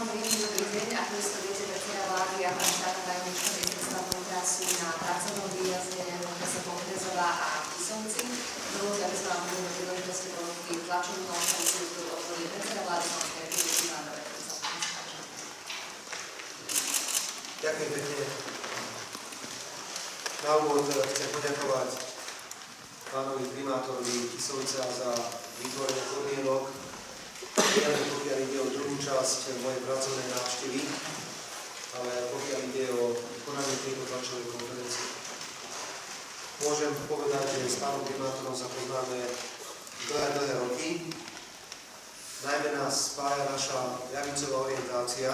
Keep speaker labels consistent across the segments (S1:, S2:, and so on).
S1: vám príjemný dobrý deň. Ako isto viete, predseda vlády a pani štátna tajomnička ministerstva vnútra sú na pracovnom výjazde v okrese Pohrezová a Kisovci. Dovoľte, aby sme vám pri príležitosti ponúkli tlačovú konferenciu, ktorú otvorí predseda vlády Slovenskej republiky pán Robert Fico.
S2: Ďakujem pekne. Na úvod chcem poďakovať pánovi primátorovi Kisovca za vytvorenie podmienok, pokiaľ ide o druhú časť mojej pracovnej návštevy, ale pokiaľ ide o konanie tejto tlačovej konferencie. Môžem povedať, že s pánom primátorom sa poznáme dlhé roky. Najmä nás spája naša ľavicová orientácia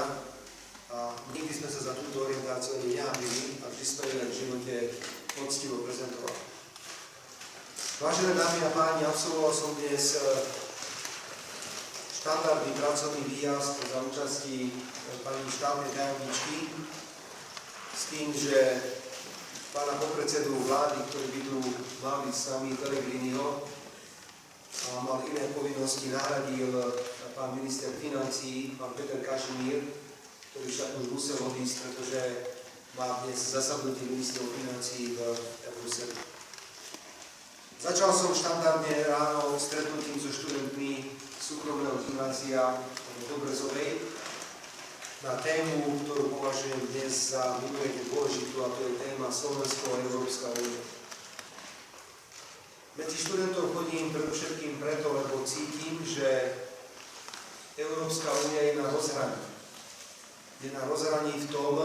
S2: a nikdy sme sa za túto orientáciu ani nehanbili a vždy sme ju v živote poctivo prezentovali. Vážené dámy a páni, absolvoval som dnes štandardný pracovný výjazd za účasti pani štátnej tajomničky s tým, že pána podpredsedu vlády, ktorý by tu mal byť s nami, Pellegriniho, a mal iné povinnosti, nahradil pán minister financií, pán Peter Kažimír, ktorý však už musel odísť, pretože má dnes zasadnutie ministrov financií v Bruseli. Začal som štandardne ráno stretnutím so študentmi súkromného gymnázia v Dobrezovej na tému, ktorú považujem dnes za mimoriadne dôležitú, a to je téma Slovensko a Európska únia. Medzi študentov chodím predovšetkým preto, lebo cítim, že Európska únia je na rozhraní. Je na rozhraní v tom,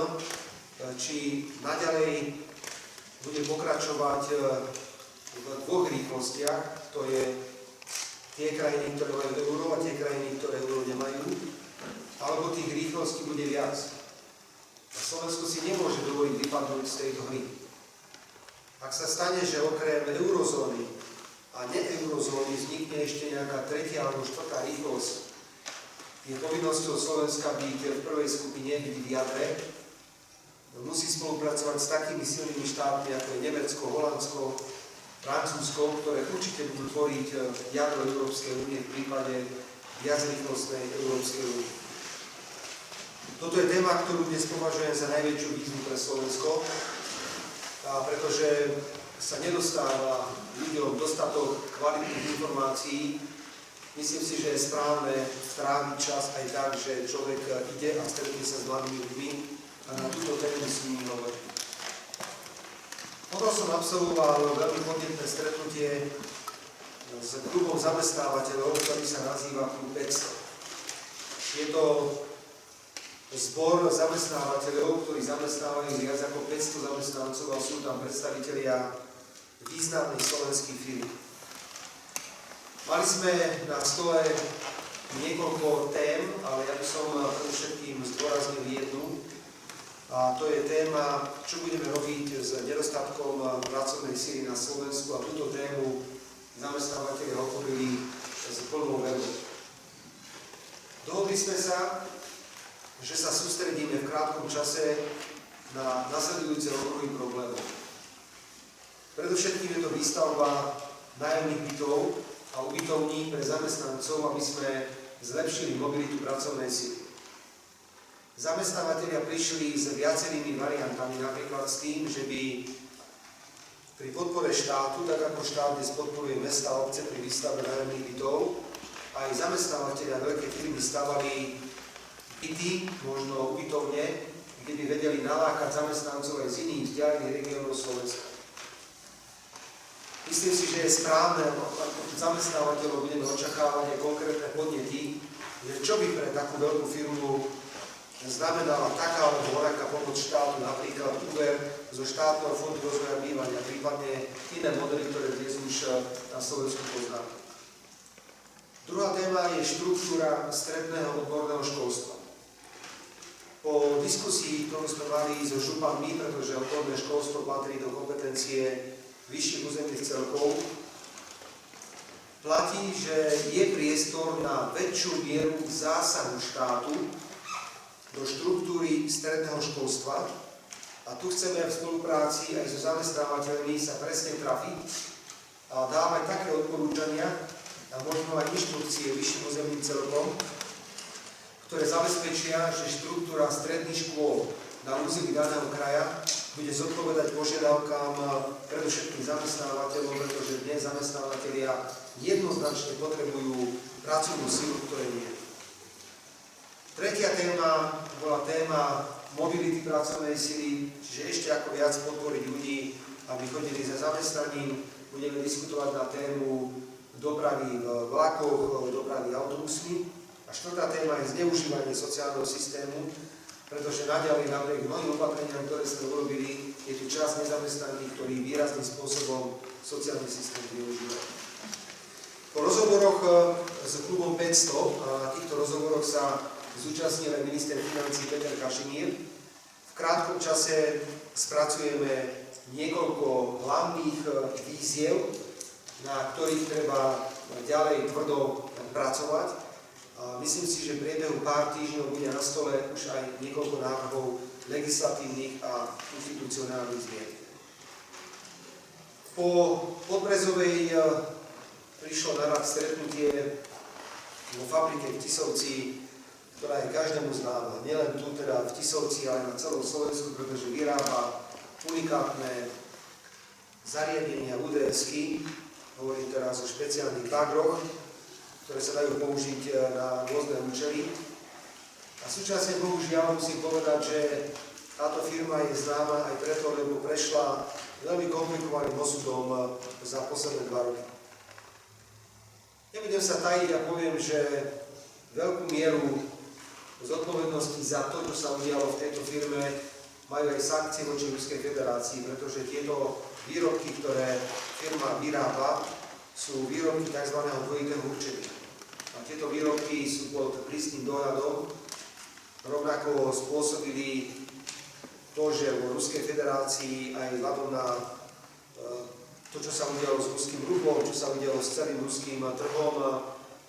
S2: či naďalej bude pokračovať v dvoch rýchlostiach, to je tie krajiny, ktoré majú euro a tie krajiny, ktoré euro nemajú, alebo tých rýchlostí bude viac. A Slovensko si nemôže dovoliť vypadnúť z tejto hry. Ak sa stane, že okrem eurozóny a ne-eurozóny vznikne ešte nejaká tretia alebo štvrtá rýchlosť, je povinnosťou Slovenska byť v prvej skupine, byť v jadre, musí spolupracovať s takými silnými štátmi, ako je Nemecko, Holandsko, Francúzsko, ktoré určite budú tvoriť jadro Európskej únie v prípade viacrýchlostnej Európskej únie. Toto je téma, ktorú dnes považujem za najväčšiu výzvu pre Slovensko, pretože sa nedostáva ľuďom dostatok kvalitných informácií. Myslím si, že je správne stráviť čas aj tak, že človek ide a stretne sa s mladými ľuďmi a na túto tému s nimi hovorí. Potom som absolvoval veľmi podnetné stretnutie s klubom zamestnávateľov, ktorý sa nazýva Klub 500. Je to zbor zamestnávateľov, ktorí zamestnávajú viac ako 500 zamestnancov a sú tam predstavitelia významných slovenských firm. Mali sme na stole niekoľko tém, ale ja by som predovšetkým zdôraznil jednu, a to je téma, čo budeme robiť s nedostatkom pracovnej síly na Slovensku, a túto tému zamestnávateľi hovorili s plnou verou. Dohodli sme sa, že sa sústredíme v krátkom čase na nasledujúce okruhy problémov. Predovšetkým je to výstavba nájomných bytov a ubytovní pre zamestnancov, aby sme zlepšili mobilitu pracovnej síly. Zamestnávateľia prišli s viacerými variantami, napríklad s tým, že by pri podpore štátu, tak ako štát dnes podporuje mesta a obce pri výstavbe nájomných bytov, aj zamestnávateľia veľké firmy stavali byty, možno ubytovne, kde by vedeli nalákať zamestnancov aj z iných vzdialených regiónov Slovenska. Myslím si, že je správne, ako zamestnávateľov budeme očakávať aj konkrétne podnety, že čo by pre takú veľkú firmu znamenala taká alebo onaká pomoc štátu, napríklad úver zo štátneho fondu rozvoja bývania, prípadne iné modely, ktoré dnes už na Slovensku poznáme. Druhá téma je štruktúra stredného odborného školstva. Po diskusii, ktorú sme mali so županmi, pretože odborné školstvo patrí do kompetencie vyšších územných celkov, platí, že je priestor na väčšiu mieru zásahu štátu do štruktúry stredného školstva, a tu chceme v spolupráci aj so zamestnávateľmi sa presne trafiť a dávať také odporúčania a možno aj inštrukcie vyšším územným celkom, ktoré zabezpečia, že štruktúra stredných škôl na území daného kraja bude zodpovedať požiadavkám predovšetkým zamestnávateľov, pretože dnes zamestnávateľia jednoznačne potrebujú pracovnú silu, ktoré nie. Tretia téma bola téma mobility pracovnej sily, čiže ešte ako viac podporiť ľudí, aby chodili za zamestnaním. Budeme diskutovať na tému dopravy v vlakoch, dopravy autobusmi. A štvrtá téma je zneužívanie sociálneho systému, pretože naďalej napriek mnohým opatreniam, ktoré sme urobili, je tu časť nezamestnaných, ktorí výrazným spôsobom sociálny systém využívajú. Po rozhovoroch s klubom 500, a na týchto rozhovoroch sa zúčastnil aj minister financí Peter Kažimír, v krátkom čase spracujeme niekoľko hlavných víziev, na ktorých treba ďalej tvrdo pracovať. A myslím si, že v priebehu pár týždňov bude na stole už aj niekoľko návrhov legislatívnych a inštitucionálnych zmien. Po Podbrezovej prišlo na rad stretnutie vo fabrike v Tisovci, ktorá je každému známa. Nielen tu teda v Tisovci, ale na celom Slovensku, pretože vyrába unikátne zariadenia UDS-ky, hovorím teraz o špeciálnych bagroch, ktoré sa dajú použiť na rôzne účely. A súčasne, bohužiaľ, musím povedať, že táto firma je známa aj preto, lebo prešla veľmi komplikovaným osudom za posledné 2 roky. Nebudem sa tajiť a poviem, že veľkú mieru zodpovednosti za to, čo sa udialo v tejto firme, majú aj sankcie voči Ruskej federácii, pretože tieto výrobky, ktoré firma vyrába, sú výrobky tzv. Dvojitého určenia. A tieto výrobky sú pod prísnym dohľadom, rovnako spôsobili to, že v Ruskej federácii aj vzhľadom na to, čo sa udialo s ruským rublom, čo sa udialo s celým ruským trhom,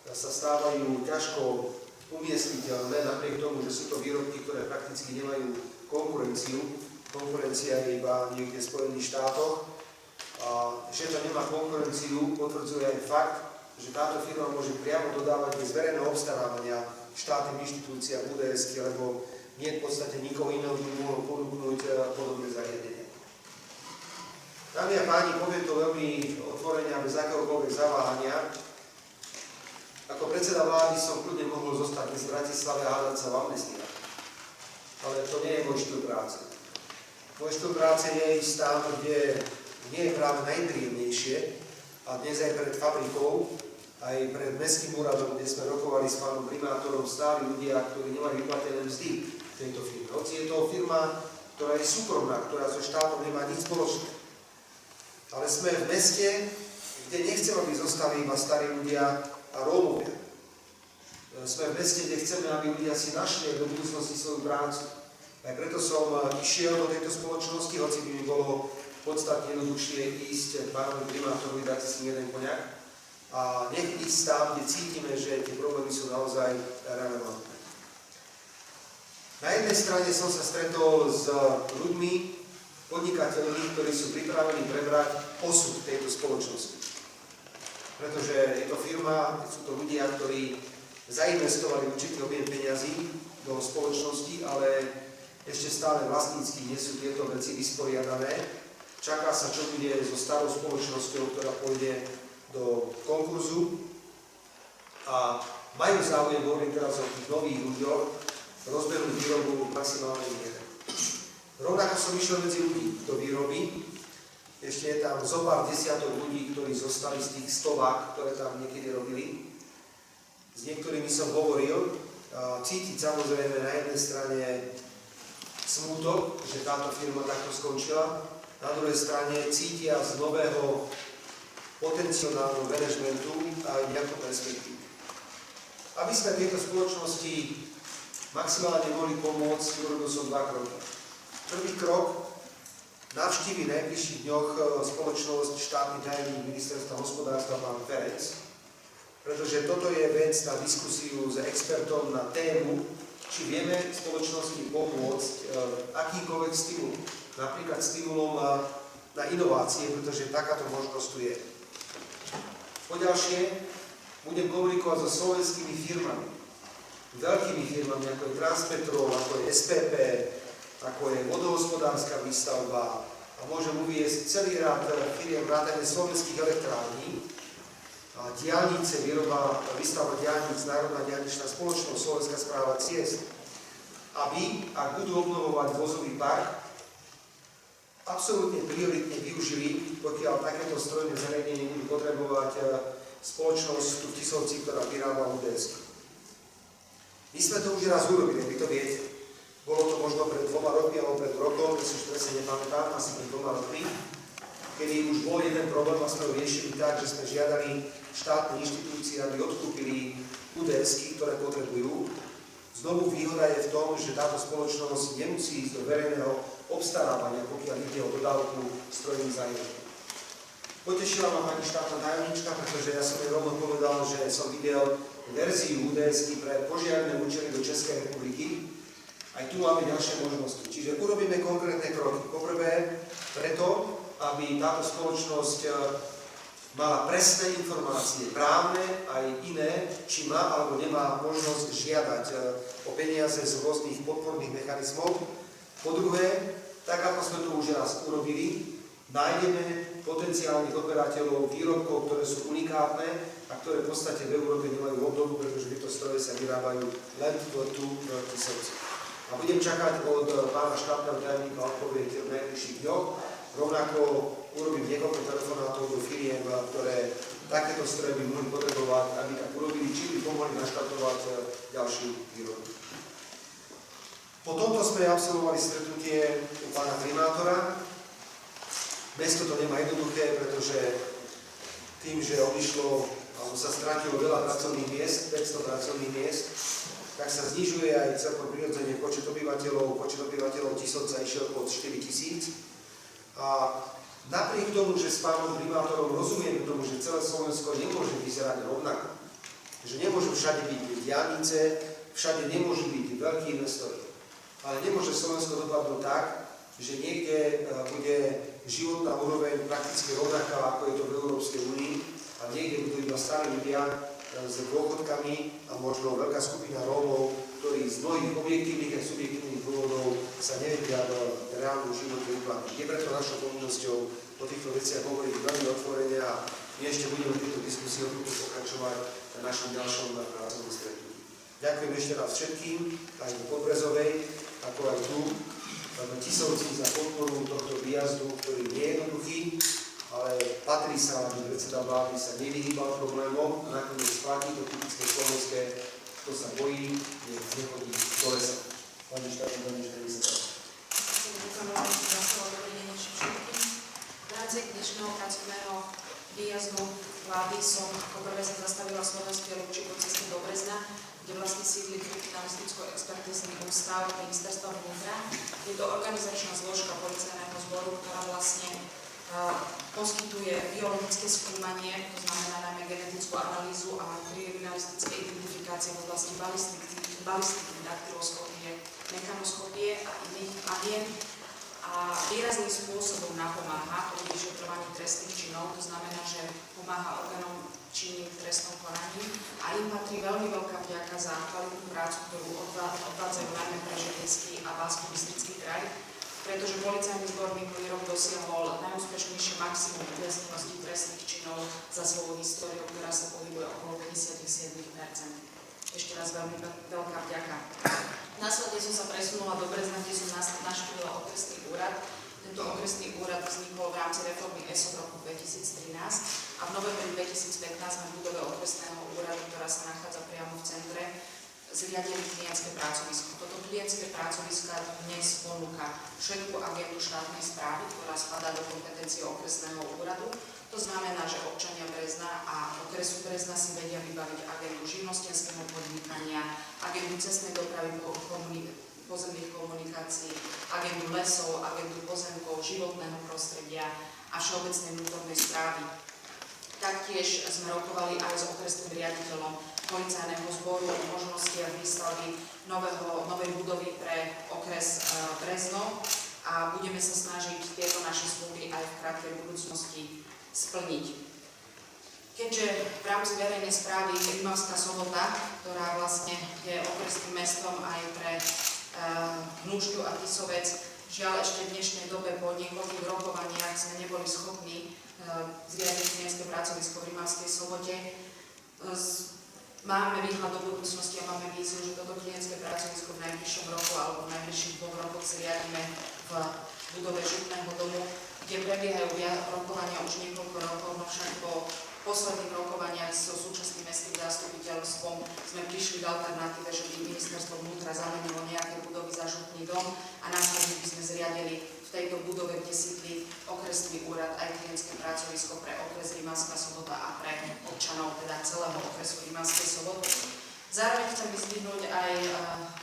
S2: sa stávajú ťažko umiestniteľné, napriek tomu, že sú to výrobky, ktoré prakticky nemajú konkurenciu. Konkurencia je iba niekde v Spojených štátoch. A že to nemá konkurenciu, potvrdzuje aj fakt, že táto firma môže priamo dodávať bez verejného obstarávania štátnym inštitúciám UDS-ky, lebo nie v podstate nikoho iného by mohol ponúknuť podobné zariadenie. Dámy a páni, poviem to veľmi otvorene a bez akéhokoľvek zaváhania. Ako predseda vlády som kľudne mohol zostať dnes v Bratislave a hádať sa v amnestiách. Ale to nie je môj štýl práce. Môj štýl práce je ísť tam, kde nie je práve najpríjemnejšie, a dnes aj pred fabrikou, aj pred mestským úradom, kde sme rokovali s pánom primátorom, stáli ľudia, ktorí nemajú vyplatené mzdy v tejto firme. Hoci je to firma, ktorá je súkromná, ktorá so štátom nemá nič spoločné. Ale sme v meste, kde nechceme, aby zostali iba starí ľudia a Rómovia. Sme v meste, kde chceme, aby ľudia si našli do budúcnosti svoju prácu. Aj preto som išiel do tejto spoločnosti, hoci by mi bolo podstatne jednoduchšie ísť k pánovi primátorovi, dať si s ním jeden koňak a nech ísť tam, kde cítime, že tie problémy sú naozaj relevantné. Na jednej strane som sa stretol s ľuďmi, podnikateľmi, ktorí sú pripravení prebrať osud tejto spoločnosti. Pretože je to firma, sú to ľudia, ktorí zainvestovali určitý objem peňazí do spoločnosti, ale ešte stále vlastnícky nie sú tieto veci vysporiadané. Čaká sa, čo bude so starou spoločnosťou, ktorá pôjde do konkurzu. A majú záujem, hovorím teraz o tých nových ľuďoch, rozbehnúť výrobu v maximálnej miere. Rovnako som išiel medzi ľudí do výroby. Ešte je tam zo pár desiatok ľudí, ktorí zostali z tých stovák, ktoré tam niekedy robili. S niektorými som hovoril. Cítiť samozrejme na jednej strane smútok, že táto firma takto skončila. Na druhej strane cítia z nového potenciálneho manažmentu aj nejakú perspektívu. Aby sme tejto spoločnosti maximálne mohli pomôcť, urobil som 2 kroky. Prvý krok, navštívi v najbližších dňoch spoločnosť štátny tajomník ministerstva hospodárstva pán Ferenc, pretože toto je vec na diskusiu s expertom na tému, či vieme spoločnosti pomôcť akýkoľvek stimul. Napríklad stimulom na inovácie, pretože takáto možnosť tu je. Poďalšie, budem komunikovať so slovenskými firmami, veľkými firmami, ako je Transpetrol, ako je SPP, ako je vodohospodárska výstavba a môžem uviesť celý rád firiem vrátane slovenských elektrární, diaľnice, výstavba diaľnic, Národná diaľničná spoločnosť, Slovenská správa ciest, aby, ak budú obnovovať vozový park, absolútne prioritne využili, pokiaľ takéto strojné zariadenie budú potrebovať spoločnosť tu v Tisovci, ktorá vyrába UDS. My sme to už raz urobili, vy to viete. Bolo to možno pred 2 rokmi alebo pred rokom, keď si už presne nepamätám, asi pred 2 rokmi, kedy už bol jeden problém a sme ho riešili tak, že sme žiadali štátne inštitúcie, aby odkúpili UDS-ky, ktoré potrebujú. Znovu výhoda je v tom, že táto spoločnosť nemusí ísť do verejného obstarávania, pokiaľ ide o dodávku strojných zariadení. Potešila ma pani štátna tajomnička, pretože ja som jej rovno povedal, že som videl verziu UDS-ky pre požiarne účely do Českej republiky. Aj tu máme ďalšie možnosti. Čiže urobíme konkrétne kroky. Poprvé, preto, aby táto spoločnosť mala presné informácie, právne aj iné, či má alebo nemá možnosť žiadať o peniaze z rôznych podporných mechanizmov. Po druhé, tak ako sme to už raz urobili, nájdeme potenciálnych odberateľov výrobkov, ktoré sú unikátne a ktoré v podstate v Európe nemajú obdobu, pretože tieto stroje sa vyrábajú len tu v Tisovci. A budem čakať od pána štátneho tajomníka odpoveď v najbližších dňoch. Rovnako urobím niekoľko telefonátov do firiem, ktoré takéto stroje by mohli potrebovať, aby tak urobili, či by pomohli naštartovať ďalšiu výrobu. Po tomto sme absolvovali stretnutie u pána primátora. Mesto to nemá jednoduché, pretože tým, že odišlo, alebo sa stratilo veľa pracovných miest, 500 pracovných miest, tak sa znižuje aj celkom prirodzene počet obyvateľov. Počet obyvateľov Tisovca išiel pod 4 000. A napriek tomu, že s pánom primátorom rozumieme tomu, že celé Slovensko nemôže vyzerať rovnako, že nemôžu všade byť diaľnice, všade nemôžu byť veľkí investori, ale nemôže Slovensko dopadnúť tak, že niekde bude životná úroveň prakticky rovnaká, ako je to v Európskej únii, a niekde budú iba starí ľudia s dôchodkami a možno veľká skupina Rómov, ktorí z mnohých objektívnych a subjektívnych dôvodov sa nevedia v reálnom živote uplatniť. Je preto našou povinnosťou o týchto veciach hovoriť veľmi otvorene a my ešte budeme tieto diskusie pokračovať na našom ďalšom pracovnom stretnutí. Ďakujem ešte raz všetkým, aj v Podbrezovej, ako aj tu, v Tisovci za podporu tohto výjazdu, ktorý nie je jednoduchý, ale patrí sa, že predseda vlády sa nevyhýbal problémom a nakoniec platí to typické slovenské, kto sa bojí, nechodí do lesa. Pani štátna tajomnička, nech sa páči.
S3: Ďakujem veľmi za slovo, dobrý deň všetkým. V rámci dnešného pracovného výjazdu vlády som poprvé sa zastavila v Slovenskej Lúči po ceste do Brezna, kde vlastne sídli kriminalisticko-expertízny ústav Ministerstva vnútra. Je to organizačná zložka policajného zboru, ktorá vlastne poskytuje biologické skúmanie, to znamená najmä genetickú analýzu a kriminalistické identifikácie v oblasti balistiky, daktyloskopie, mechanoskopie a iných agien. A výrazným spôsobom napomáha pri vyšetrovaní trestných činov, to znamená, že pomáha orgánom činným v trestnom konaní a im patrí veľmi veľká vďaka za kvalitnú prácu, ktorú odvádzajú najmä pre Žilinsky a Banskobystrický kraj, pretože policajný zbor minulý rok dosiahol najúspešnejšie maximum trestnosti trestných činov za svoju históriu, ktorá sa pohybuje okolo 57%. Ešte raz veľmi veľká vďaka. Následne som sa presunula do Brezna, kde som navštívila okresný úrad. Tento okresný úrad vznikol v rámci reformy ESO v roku 2013 a v novembri 2015 na budove okresného úradu, ktorá sa nachádza priamo v centre, zriadili klientské pracovisko. Toto klientské pracovisko dnes ponúka všetku agendu štátnej správy, ktorá spadá do kompetencie okresného úradu. To znamená, že občania Brezna a okresu Brezna si vedia vybaviť agendu živnostenského podnikania, agendu cestnej dopravy pozemných komunikácií, agendu lesov, agendu pozemkov, životného prostredia a všeobecnej vnútornej správy. Taktiež sme rokovali aj s okresným riaditeľom policajného zboru o možnostiach výstavby novej budovy pre okres Brezno a budeme sa snažiť tieto naše sľuby aj v krátkej budúcnosti splniť. Keďže v rámci verejnej správy Rimavská Sobota, ktorá vlastne je okres, mestom aj pre Hnúšťu a Tisovec. Žiaľ, ešte v dnešnej dobe po niekoľkých rokovaniach sme neboli schopní zriadiť klientské pracovisko v Rimavskej Sobote. Máme výhľad do budúcnosti a máme víziu, že toto klientské pracovisko v najbližšom roku alebo v najbližších 2 rokoch zriadíme v budove Župného domu, kde prebiehajú rokovania už niekoľko rokov, no však po posledných rokovaniach so súčasným mestským zastupiteľstvom sme prišli k alternatíve, že by ministerstvo vnútra zamenilo nejaké budovy za Župný dom a následne by sme zriadili v tejto budove, kde sídli okresný úrad aj klientské pracovisko pre okres Rimavská Sobota a pre občanov teda celého okresu Rimavskej Soboty. Zároveň chcem vyzdvihnúť aj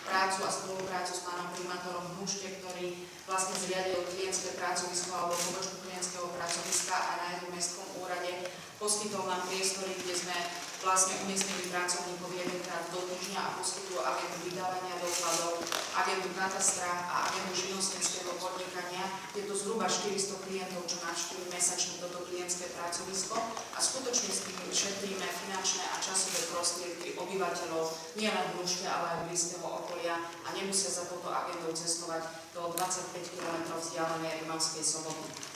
S3: prácu a spoluprácu s pánom primátorom Hnúšte, ktorý vlastne zriadil klientské pracovisko alebo pobočku klientského pracoviska a na jednom mestskom úrade poskytol nám priestory, kde sme vlastne umiestnili pracovníkov jedenkrát do týždňa a poskytol agendu vydávania dokladov, agendu katastra a agendu živnostenského podnikania. Je to zhruba 400 klientov, čo navštíví mesačne toto klientské pracovisko a skutočne s tým šetríme finančné a časové prostriedky obyvateľov nielen Hnúšťa, ale aj blízkeho okolia a nemusia za touto agendou cestovať do 25 km vzdialenej Rimavskej Soboty.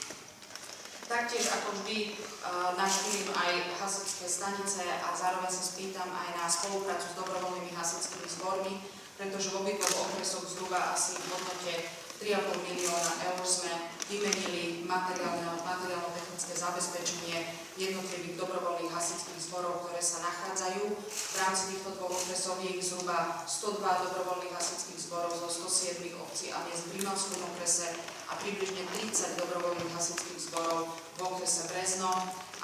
S3: Taktiež ako vždy navštívim aj hasičské stanice a zároveň sa spýtam aj na spoluprácu s dobrovoľnými hasičskými zbormi, pretože v obidvoch okresoch zhruba asi v hodnote 3,5 milióna eur sme vymenili materiálno-technické zabezpečenie jednotlivých dobrovoľných hasičských zborov, ktoré sa nachádzajú. V rámci týchto 2 okresov je ich zhruba 102 dobrovoľných hasičských zborov zo 107 obcí a miest v Rimavskom okrese a približne 30 dobrovoľných hasičských zborov v okrese Brezno.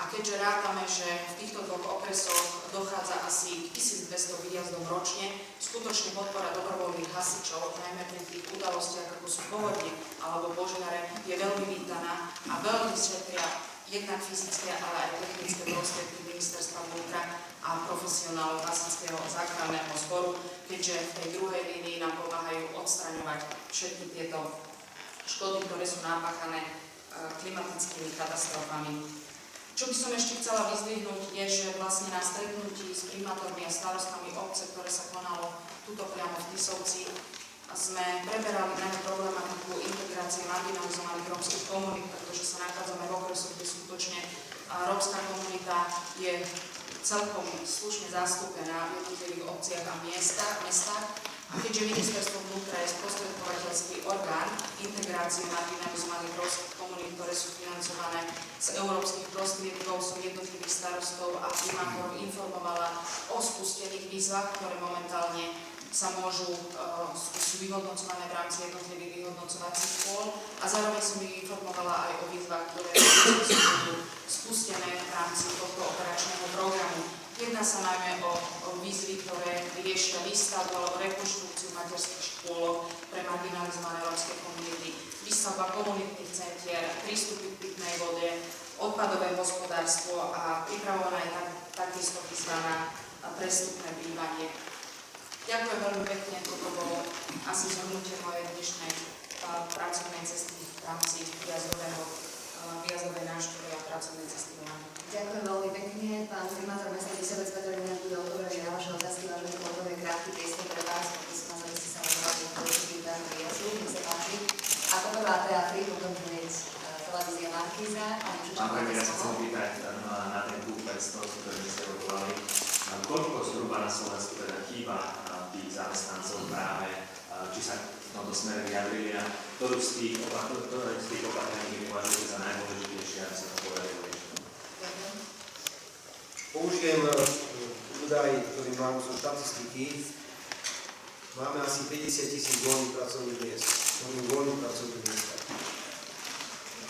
S3: A keďže rátame, že v týchto 2 okresoch dochádza asi 1200 výjazdov ročne, skutočne podpora dobrovoľných hasičov, najmä pri tých udalostiach, ako sú povodne alebo požiare, je veľmi vítaná a veľmi šetria jednak fyzické, ale aj technické prostriedky ministerstva vnútra a profesionálov hasičského záchranného zboru, keďže v tej druhej línii nám pomáhajú odstraňovať všetky tieto škody, ktoré sú napáchané klimatickými katastrofami. Čo by som ešte chcela vyzdvihnúť, je, že vlastne na stretnutí s primátormi a starostami obce, ktoré sa konalo tuto priamo v Tisovci, sme preberali najmä problematiku integrácie marginalizovaných rómskych komunít, pretože sa nachádzame v okresu, kde skutočne rómska komunita je celkom slušne zastúpená v jednotlivých obciach a mestách. A keďže ministerstvo vnútra je sprostredkovateľský orgán integrácie marginalizovaných rómskych komunít, ktoré sú financované z európskych prostriedkov, som jednotlivých starostov a primátorov informovala o spustených výzvach, ktoré momentálne sú vyhodnocované v rámci jednotlivých vyhodnocovacích škôl a zároveň som ich informovala aj o výzvach, ktoré sú spustené v rámci tohto operačného programu. Jedná sa najmä o výzvy, ktoré riešia výstavbu alebo rekonštrukciu materských škôl pre marginalizované rómske komunity, výstavba komunitných centier, prístupy k pitnej vode, odpadové hospodárstvo a pripravovaná je takisto výzva na prestupné bývanie. Ďakujem veľmi pekne, toto bolo asi zhrnutie mojej dnešnej pracovnej cesty v rámci výjazdovej návštevy a pracovnej cesty do Lani.
S1: Ďakujem veľmi pekne. Pán primátor mesta Tisovec Peter Mináč bude odpovedať na vaše otázky, vážení kolegovia, krátky priestor pre vás, poprosím vás, aby ste sa venovali politiky dánu výjazdu. Nech sa páči. Ako prvá teatry, potom hneď televízia Markíza.
S4: Pán premiér, ja sa chcem pýtať na ten kúp 500, ktorý ste rokovali. Koľko zhruba na Slovensku teda chýba tých zamestnancov práve, či sa v tomto smere vyjadrili a ktoré z tých opatrení považujete za najdôležitejšie, aby sa to podarilo riešiť?
S2: Použijem údaj, ktorý mám zo štatistiky. Máme asi 50 000 voľných pracovných miest.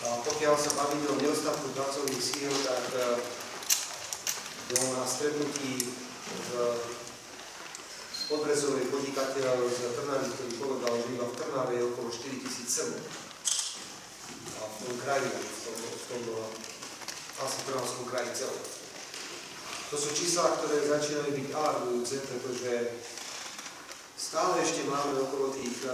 S2: A pokiaľ sa bavíme o nedostatku pracovných síl, tak na stretnutí v Podbrezovej podnikateľ z Trnavy, ktorý povedal, že iba v Trnave je okolo 4000 a v tom kraji, v tom asi Trnavskom kraji celom. To sú čísla, ktoré začínajú byť alarmujúce, pretože stále ešte máme okolo tých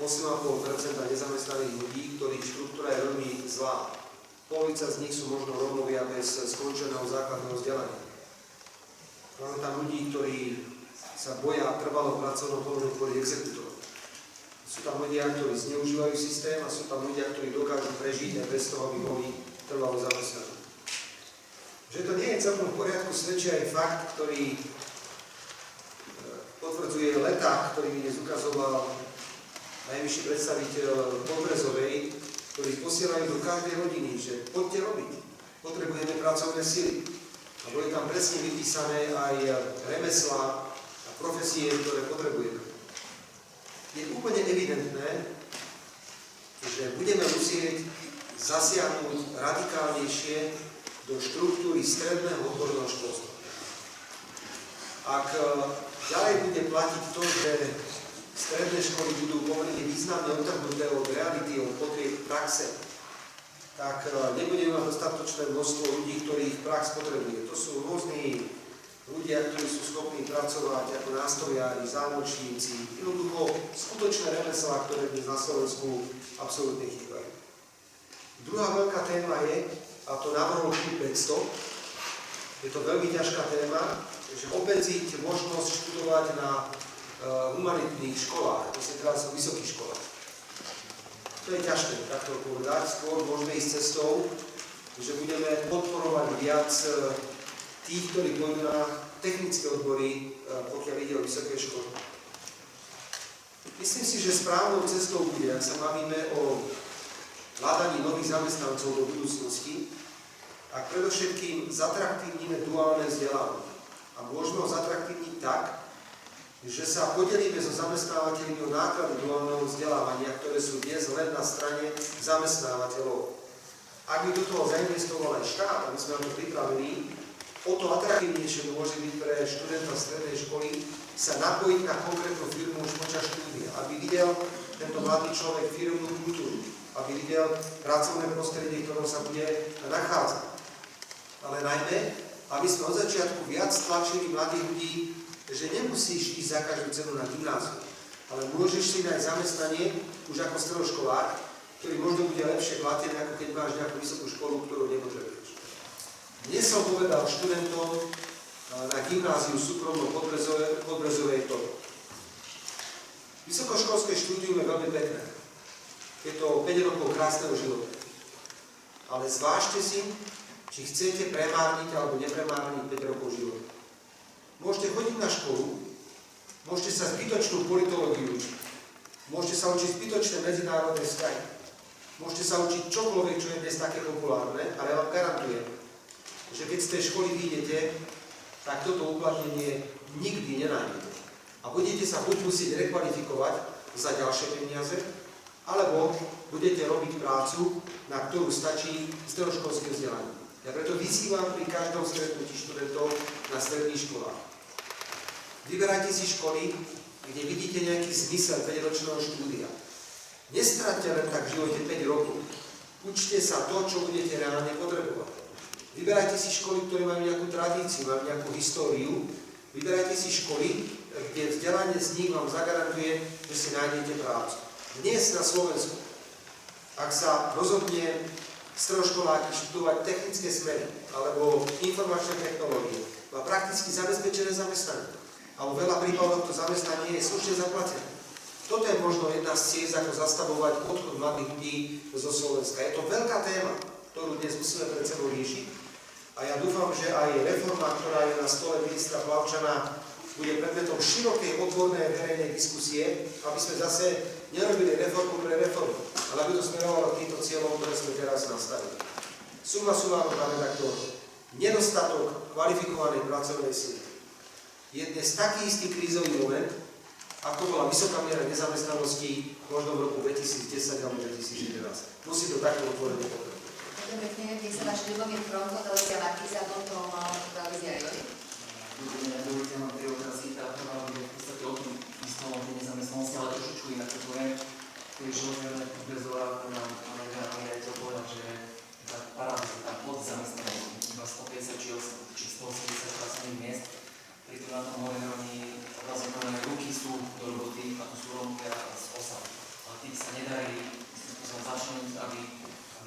S2: 8,5% nezamestnaných ľudí, ktorých štruktúra je veľmi zlá. Polovica z nich sú možno Rómovia bez skončeného základného vzdelania. Máme tam ľudí, ktorí sa boja trvalo pracovnom pomeru kvôli exekútorom. Sú tam ľudia, ktorí zneužívajú systém a sú tam ľudia, ktorí dokážu prežiť aj bez toho, aby boli trvalo zamestnaní. Že to nie je celkom v poriadku, svedčí aj fakt, ktorý potvrdzuje leták, ktorý mi dnes ukazoval najvyšší predstaviteľ Podbrezovej, ktorí posielajú do každej rodiny, že poďte robiť, potrebujeme pracovné sily. A boli tam presne vypísané aj remeslá a profesie, ktoré potrebujeme. Je úplne evidentné, že budeme musieť zasiahnuť radikálnejšie do štruktúry stredného odborného školstva. Ak ďalej bude platiť to, že stredné školy budú pomerne významne odtrhnuté od reality, od potrieb praxe, tak nebudeme mať dostatočné množstvo ľudí, ktorých prax potrebuje. To sú rôzni ľudia, ktorí sú schopní pracovať ako nástrojári, zámočníci, jednoducho skutočné remeslá, ktoré dnes na Slovensku absolútne chýbajú. Druhá veľká téma je, a to navrhol klub 500, je to veľmi ťažká téma, že obmedziť možnosť študovať na humanitných školách, to sa teraz o vysokých školách. To je ťažké, takto povedať. Skôr môžeme ísť cestou, že budeme podporovať viac tých, ktorí pôjdu na technické odbory, pokiaľ ide o vysoké školy. Myslím si, že správnou cestou bude, ak sa bavíme o hľadaní nových zamestnancov do budúcnosti, ak predovšetkým zatraktívnime duálne vzdelávanie. A môžeme ho zatraktívniť tak, že sa podelíme so zamestnávateľmi o náklady duálneho vzdelávania, ktoré sú dnes len na strane zamestnávateľov. Ak by do toho zainvestoval aj štát, aby sme na to pripravili, o to atraktívnejšie môže byť pre študenta strednej školy sa napojiť na konkrétnu firmu už počas štúdia, aby videl tento mladý človek firmnú kultúru, aby videl pracovné prostredie, v ktorom sa bude nachádzať. Ale najmä, aby sme od začiatku viac tlačili mladých ľudí, že nemusíš ísť za každú cenu na gymnázium, ale môžeš si nájsť zamestnanie už ako stredoškolák, ktorý možno bude lepšie platený, ako keď máš nejakú vysokú školu, ktorú nepotrebuješ. Dnes som povedal študentom na gymnáziu súkromnom Podbrezovej to. Vysokoškolské štúdium je veľmi pekné. Je to 5 rokov krásneho života. Ale zvážte si, či chcete premárniť alebo nepremárniť 5 rokov života. Môžete chodiť na školu, môžete sa zbytočnú politológiu učiť, môžete sa učiť zbytočné medzinárodné vzťahy, môžete sa učiť čokoľvek, čo je dnes také populárne, ale ja vám garantujem, že keď z tej školy vyjdete, tak toto uplatnenie nikdy nenájdete. A budete sa buď musieť rekvalifikovať za ďalšie peniaze, alebo budete robiť prácu, na ktorú stačí stredoškolské vzdelanie. Ja preto vyzývam pri každom stretnutí študentov na stredných školách. Vyberajte si školy, kde vidíte nejaký zmysel 5-ročného štúdia. Nestraťte len tak v živote 5 rokov. Učte sa to, čo budete reálne potrebovať. Vyberajte si školy, ktoré majú nejakú tradíciu, majú nejakú históriu. Vyberajte si školy, kde vzdelanie z nich vám zagarantuje, že si nájdete prácu. Dnes na Slovensku, ak sa rozhodne stredoškoláky študovať technické smery alebo informačné technológie, má prakticky zabezpečené zamestnanie. A vo veľa prípadoch to zamestnanie je slušne zaplatené. Toto je možno jedna z ciest, ako zastavovať odchod mladých ľudí zo Slovenska. Je to veľká téma, ktorú dnes musíme pred sebou riešiť. A ja dúfam, že aj reforma, ktorá je na stole ministra Plavčana, bude predmetom širokej odbornej verejnej diskusie, aby sme zase nerobili reformu pre reformu, ale aby to smerovalo k týmto cieľom, ktoré sme teraz nastavili. Suma sumárum, pán redaktor, nedostatok kvalifikovanej pracovnej sily je dnes taký istý krízový moment, ako bola vysoká miera nezamestnanosti možno v roku 2010 alebo 2011. Musí to takto otvorene pokračovať.
S1: Ďakujem pekne, nech sa váš Ľubomír Pronko, televízia Markíza, potom televízia Joj.
S5: Dovolte mám tri otázky, tá prvá bude v podstate o tom istom o tej nezamestnanosti, ale trošičku inak to poviem. Keď Žilomír Bezová, nám generálny riaditeľ povedal, že tá paráda, tá podzamestnanosť, iba 150 či 180 pracovných miest, pritom na tom hovorení vlastne povedané ruky sú do roboty, a to sú Rómovia z OSA. Ale tým sa nedarí začnúť, aby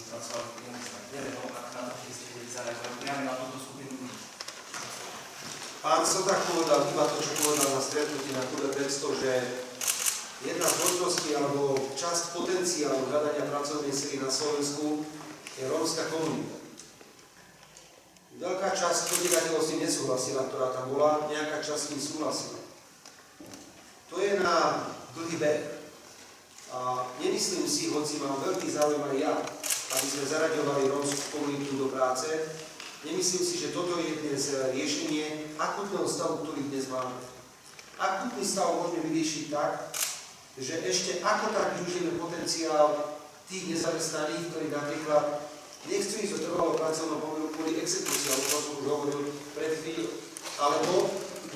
S5: pracovali v tých miestach. Neviem, ak na to chcete zareagovať priamo na túto skupinu.
S2: Pán Soták povedal iba to, čo povedal na stretnutí možnosti alebo časť potenciálu hľadania pracovnej sily na Slovensku je rómska komunita. Veľká časť podnikateľov s tým nesúhlasila, ktorá tam bola, nejaká časť s tým súhlasila. To je na dlhý beh. A nemyslím si, hoci mám veľký záujem aj ja, aby sme zaraďovali rómsku komunitu do práce, nemyslím si, že toto je dnes riešenie akutného stavu, ktorý dnes máme. Akutný stav môžeme vyriešiť tak, že ešte ako tak využijeme potenciál tých nezamestnaných, ktorí napríklad nechcú ísť do trvalého pracovného pomeru kvôli exekúcii, alebo to som už hovoril pred chvíľou, alebo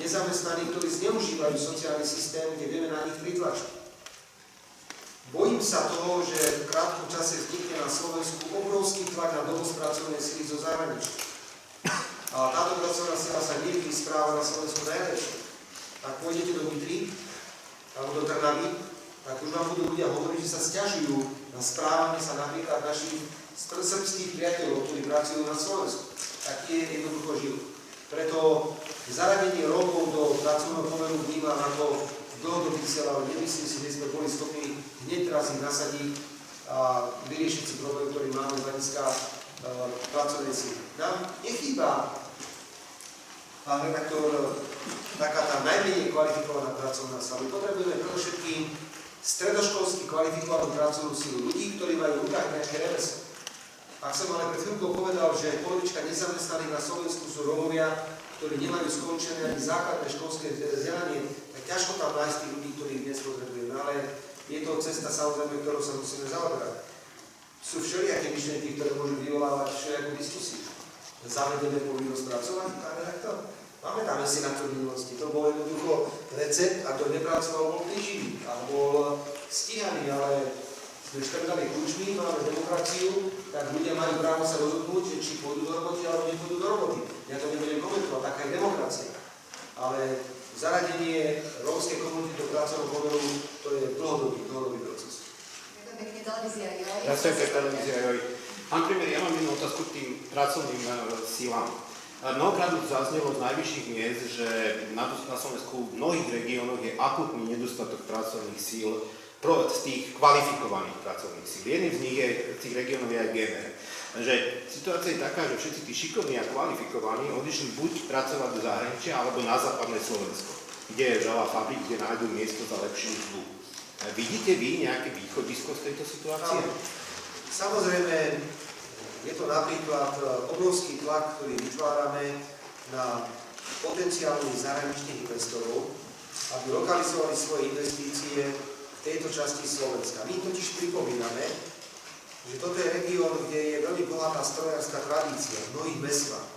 S2: nezamestnaní, ktorí zneužívajú sociálny systém, kde vieme na nich pritlačiť. Bojím sa toho, že v krátkom čase vznikne na Slovensku obrovský tlak na dovoz pracovnej sily zo zahraničia. A táto pracovná sila sa niekedy správa na Slovensku najlepšie. Ak pôjdete do Nitry alebo do Trnavy, tak už vám budú ľudia hovoriť, že sa sťažujú na správanie sa napríklad našich srbských priateľov, ktorí pracujú na Slovensku. Tak je jednoducho život. Preto zaradenie Rómov do pracovného pomeru vnímam ako dlhodobý cieľ, ale nemyslím si, že sme boli schopní hneď teraz ich nasadiť a vyriešiť si problém, ktorý máme z hľadiska pracovnej sily. Nám nechýba, pán redaktor, taká tá najmenej kvalifikovaná pracovná sila. My potrebujeme predovšetkým stredoškolsky kvalifikovanú pracovnú silu, ľudí, ktorí majú v rukách nejaké remeslo. Ak som ale pred chvíľkou povedal, že polovička nezamestnaných na Slovensku sú Rómovia, ktorí nemajú skončené ani základné školské vzdelanie, tak ťažko tam nájsť tých ľudí, ktorých dnes potrebujeme. Ale je to cesta, samozrejme, ktorou sa musíme zaoberať. Sú všelijaké myšlienky, ktoré môžu vyvolávať všelijakú diskusiu. Zavedeme povinnosť pracovať, pán redaktor? Máme tam si na to v minulosti. To bol jednoducho recept, a to nepracoval, bol príživý a bol stíhaný, ale sme škrtali kľúčmi, máme demokraciu, tak ľudia majú právo sa rozhodnúť, že či pôjdu do roboty, alebo nepôjdu do roboty. Ja to nebudem komentovať, taká je demokracia. Ale zaradenie rómskej komunity do pracovného pomeru, to je dlhodobý proces.
S1: Ďakujem pekne, televízia Joj.
S6: Ďakujem, televízia Joj. Pán premiér, ja mám jednu otázku k tým pracovným silám. Mnohokrát už zaznelo z najvyšších miest, že na Slovensku v mnohých regiónoch je akútny nedostatok pracovných síl z tých kvalifikovaných pracovných síl. Jedným z nich je, z tých regiónov je aj GMR. Že situácia je taká, že všetci tí šikovní a kvalifikovaní odišli buď pracovať do zahraničia, alebo na západné Slovensko, kde je veľa fabrik, kde nájdú miesto za lepšiu mzdu. Vidíte vy nejaké východisko z tejto situácie?
S2: Samozrejme, je to napríklad obrovský tlak, ktorý vytvárame na potenciálnych zahraničných investorov, aby lokalizovali svoje investície v tejto časti Slovenska. My totiž pripomíname, že toto je región, kde je veľmi bohatá strojárska tradícia v mnohých mestách.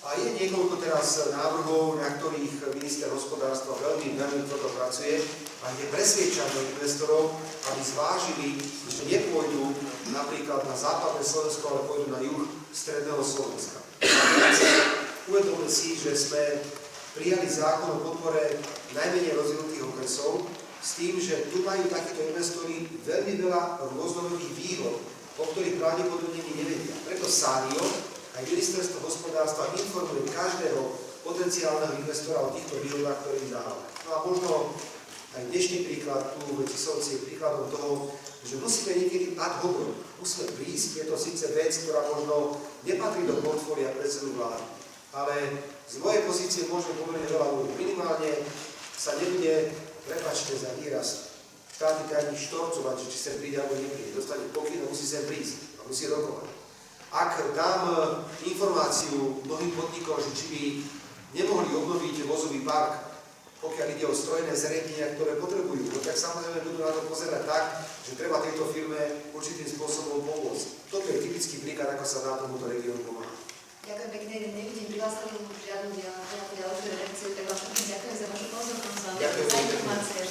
S2: A je niekoľko teraz návrhov, na ktorých minister hospodárstva veľmi tvrdo pracuje a kde presviečame investorov, aby zvážili, že nepôjdu napríklad na západné Slovensko, ale pôjdu na juh stredného Slovenska. Uvedomme si, že sme prijali zákon o podpore najmenej rozvinutých okresov s tým, že tu majú takíto investori veľmi veľa rôznorodých výhod, o ktorých pravdepodobne nevedia. Preto SANIO aj ministerstvo hospodárstva informuje každého potenciálneho investora o týchto výhodách, ktoré im dávajú. No a možno aj dnešný príklad tu v Tisovci je príkladom toho, že musíme niekedy ad hoc, musíme prísť, je to síce vec, ktorá možno nepatrí do portfólia predsedu vlády, ale z mojej pozície môžeme pomerne veľa ľudí. Minimálne sa nebude, prepáčte za výraz, štátny tajomník štorcovať, že či sem príde alebo nepríde. Dostane pokyn a musí sem prísť a musí rokovať. Ak dám informáciu mnohým podnikom, že či by nemohli obnoviť vozový park, pokiaľ ide o strojné zariadenia, ktoré potrebujú, tak samozrejme budú na to pozerať tak, že treba tejto firme určitým spôsobom pomôcť. Toto je typický príklad, ako sa dá tomuto regiónu pomáhať.
S1: Ďakujem pekne, nevidím prihlásenú žiadnu ďalšiu reakciu, tak vás ďakujem za vašu pozornosť, za informácie.